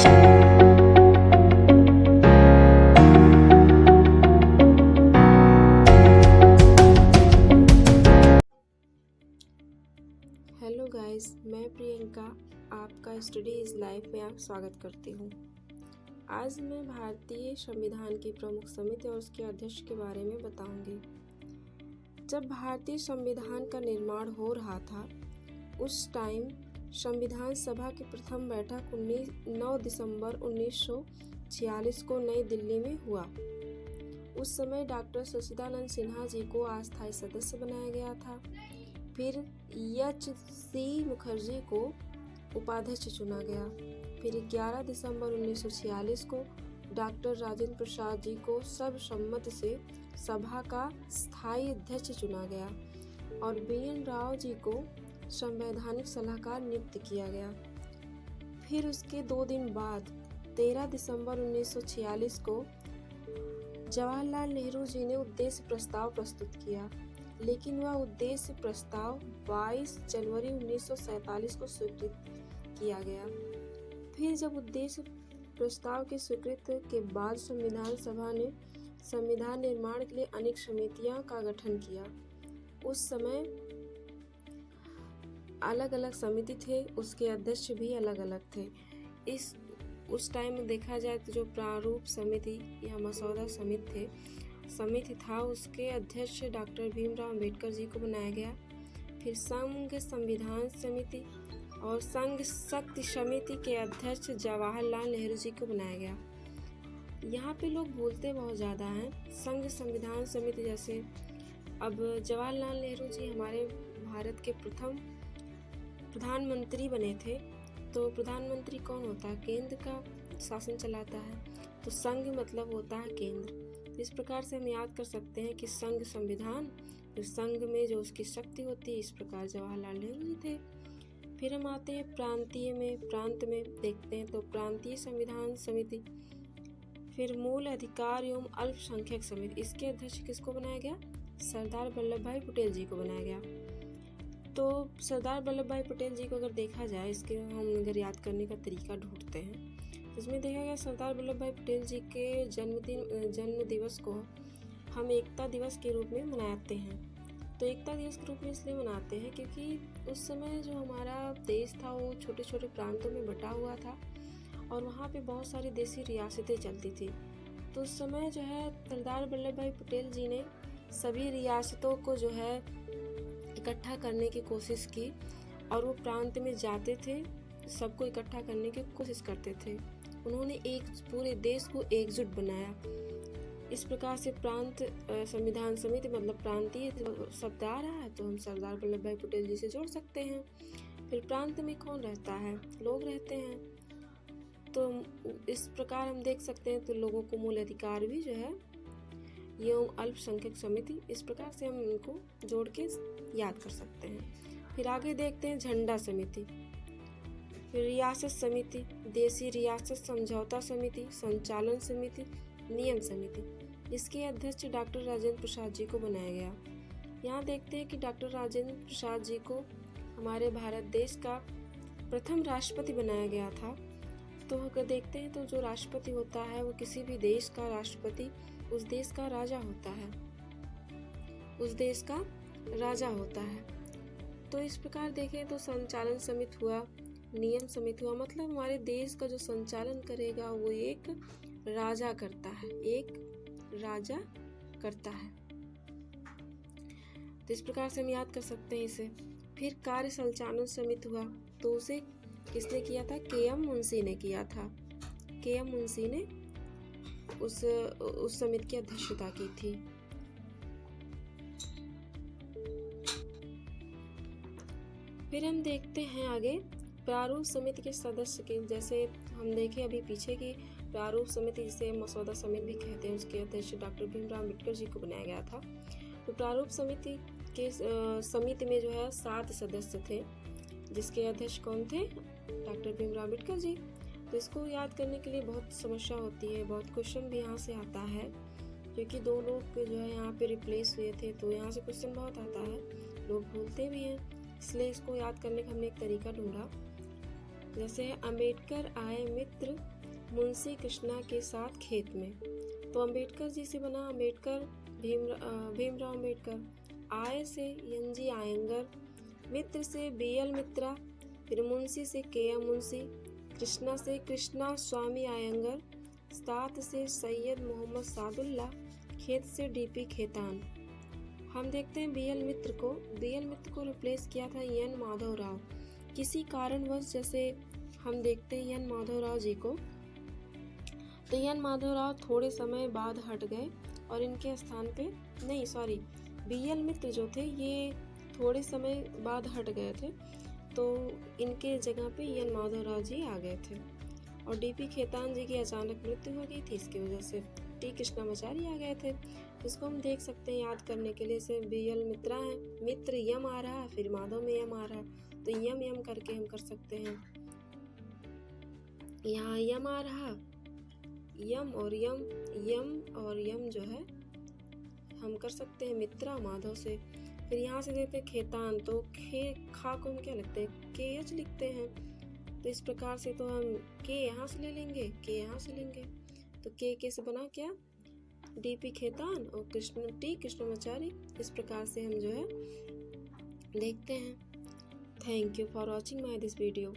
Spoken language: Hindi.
हेलो गाइस, मैं प्रियंका आपका स्टडी इज लाइफ में स्वागत करती हूँ। आज मैं भारतीय संविधान की प्रमुख समिति और उसके अध्यक्ष के बारे में बताऊंगी। जब भारतीय संविधान का निर्माण हो रहा था उस टाइम संविधान सभा की प्रथम बैठक 9 दिसंबर 1946 को नई दिल्ली में हुआ। उस समय डॉक्टर सच्चिदानंद सिन्हा जी को अस्थायी सदस्य बनाया गया था। फिर एच.सी. मुखर्जी को उपाध्यक्ष चुना गया। फिर 11 दिसंबर 1946 को डॉक्टर राजेंद्र प्रसाद जी को सर्वसम्मति से सभा का स्थायी अध्यक्ष चुना गया और बी.एन. राव जी को संवैधानिक सलाहकार नियुक्त किया गया। फिर उसके 2 दिन बाद 13 दिसंबर 1946 को जवाहरलाल नेहरू जी ने उद्देश्य प्रस्ताव प्रस्तुत किया, लेकिन वह उद्देश्य प्रस्ताव 22 जनवरी 1947 को स्वीकृत किया गया। फिर जब उद्देश्य प्रस्ताव की स्वीकृति के बाद संविधान सभा ने संविधान निर्माण के लिए अनेक समितियों का गठन किया। उस समय अलग अलग समिति थे, उसके अध्यक्ष भी अलग अलग थे। उस टाइम में देखा जाए तो जो प्रारूप समिति या मसौदा समिति था उसके अध्यक्ष डॉक्टर भीमराव अम्बेडकर जी को बनाया गया। फिर संघ संविधान समिति और संघ शक्ति समिति के अध्यक्ष जवाहरलाल नेहरू जी को बनाया गया। यहाँ पे लोग भूलते बहुत ज़्यादा हैं। संघ संविधान समिति जैसे अब जवाहरलाल नेहरू जी हमारे भारत के प्रथम प्रधानमंत्री बने थे, तो प्रधानमंत्री कौन होता है? केंद्र का शासन चलाता है, तो संघ मतलब होता है केंद्र। इस प्रकार से हम याद कर सकते हैं कि संघ संविधान, तो संघ में जो उसकी शक्ति होती है, इस प्रकार जवाहरलाल नेहरू जी थे। फिर हम आते हैं प्रांत में देखते हैं तो प्रांतीय संविधान समिति, फिर मूल अधिकार एवं अल्पसंख्यक समिति, इसके अध्यक्ष किसको बनाया गया? सरदार वल्लभ भाई पटेल जी को बनाया गया। तो सरदार वल्लभ भाई पटेल जी को अगर देखा जाए, इसके हम अगर याद करने का तरीका ढूंढते हैं, इसमें देखा गया सरदार वल्लभ भाई पटेल जी के जन्म दिवस को हम एकता दिवस के रूप में मनाते हैं। तो एकता दिवस के रूप में इसलिए मनाते हैं क्योंकि उस समय जो हमारा देश था वो छोटे छोटे प्रांतों में बटा हुआ था और वहाँ पे बहुत सारी देसी रियासतें चलती थी। तो उस समय जो है सरदार वल्लभ भाई पटेल जी ने सभी रियासतों को जो है इकट्ठा करने की कोशिश की और वो प्रांत में जाते थे, सबको इकट्ठा करने की कोशिश करते थे। उन्होंने एक पूरे देश को एकजुट बनाया। इस प्रकार से प्रांत संविधान समिति मतलब प्रांतीय शब्द आ रहा है तो हम सरदार वल्लभ भाई पटेल जी से जोड़ सकते हैं। फिर प्रांत में कौन रहता है? लोग रहते हैं। तो इस प्रकार हम देख सकते हैं तो लोगों को मूल अधिकार भी जो है एवं अल्पसंख्यक समिति, इस प्रकार से हम इनको जोड़ के याद कर सकते हैं। फिर आगे देखते हैं झंडा समिति, फिर रियासत समिति, देसी रियासत समझौता समिति, संचालन समिति, नियम समिति, इसके अध्यक्ष डॉक्टर राजेंद्र प्रसाद जी को बनाया गया। यहाँ देखते हैं कि डॉक्टर राजेंद्र प्रसाद जी को हमारे भारत देश का प्रथम राष्ट्रपति बनाया गया था। तो अगर देखते हैं तो जो राष्ट्रपति होता है वो किसी भी देश का राष्ट्रपति उस देश का राजा होता है, तो इस प्रकार देखें तो संचालन समिति हुआ, नियम समिति हुआ, मतलब हमारे देश का जो संचालन करेगा वो एक राजा करता है। तो इस प्रकार से हम याद कर सकते हैं इसे। फिर कार्य संचालन समिति हुआ, तो उसे किसने किया था? के.एम. मुंशी ने किया था। के.एम. मुंशी ने उस समिति की अध्यक्षता की थी। फिर हम देखते हैं आगे प्रारूप समिति के सदस्य के, जैसे हम देखें अभी पीछे की प्रारूप समिति जिसे मसौदा समिति भी कहते हैं, उसके अध्यक्ष डॉक्टर भीमराव अम्बेडकर जी को बनाया गया था। तो प्रारूप समिति में जो है 7 सदस्य थे, जिसके अध्यक्ष कौन थे? डॉक्टर भीमराव अम्बेडकर जी। तो इसको याद करने के लिए बहुत समस्या होती है, बहुत क्वेश्चन भी यहाँ से आता है, क्योंकि 2 लोग जो है यहाँ पे रिप्लेस हुए थे, तो यहाँ से क्वेश्चन बहुत आता है, लोग भूलते भी हैं, इसलिए इसको याद करने का हमने एक तरीका ढूंढा। जैसे है अम्बेडकर आए मित्र मुंशी कृष्णा के साथ खेत में। तो अम्बेडकर जी से बना अम्बेडकर भीमराव अम्बेडकर, आय से एन.जी. आयंगर, मित्र से बी.एल. मित्रा, फिर मुंशी से के.एम. मुंशी, कृष्णा से कृष्णा स्वामी आयंगर, साथ से सैयद मोहम्मद सादुल्ला, खेत से डी.पी. खेतान। हम देखते हैं बी.एल. मित्र को रिप्लेस किया था एन. माधव राव किसी कारणवश। जैसे हम देखते हैं एन. माधव राव जी को, तो एन. माधव राव थोड़े समय बाद हट गए और इनके स्थान पे बी.एल. मित्र जो थे ये थोड़े समय बाद हट गए थे, तो इनके जगह पे एन. माधव राव जी आ गए थे। और डी.पी. खेतान जी की अचानक मृत्यु हो गई थी, इसकी वजह से टी कृष्णामाचारी आ गए थे। इसको हम देख सकते हैं याद करने के लिए। से बी.एल. मित्रा है, मित्र यम आ रहा, फिर माधव में यम आ रहा, तो यम करके हम कर सकते हैं। यहाँ यम आ रहा, यम और यम जो है हम कर सकते हैं मित्रा माधव से। फिर यहाँ से देते हैं खेतान, तो खा को हम क्या लिखते हैं, KH लिखते हैं। तो इस प्रकार से तो हम के यहाँ से ले लेंगे, के यहाँ से लेंगे, तो के से बना क्या, डी.पी. खेतान और टी कृष्णामाचारी। इस प्रकार से हम जो है देखते हैं। Thank you for watching my this video.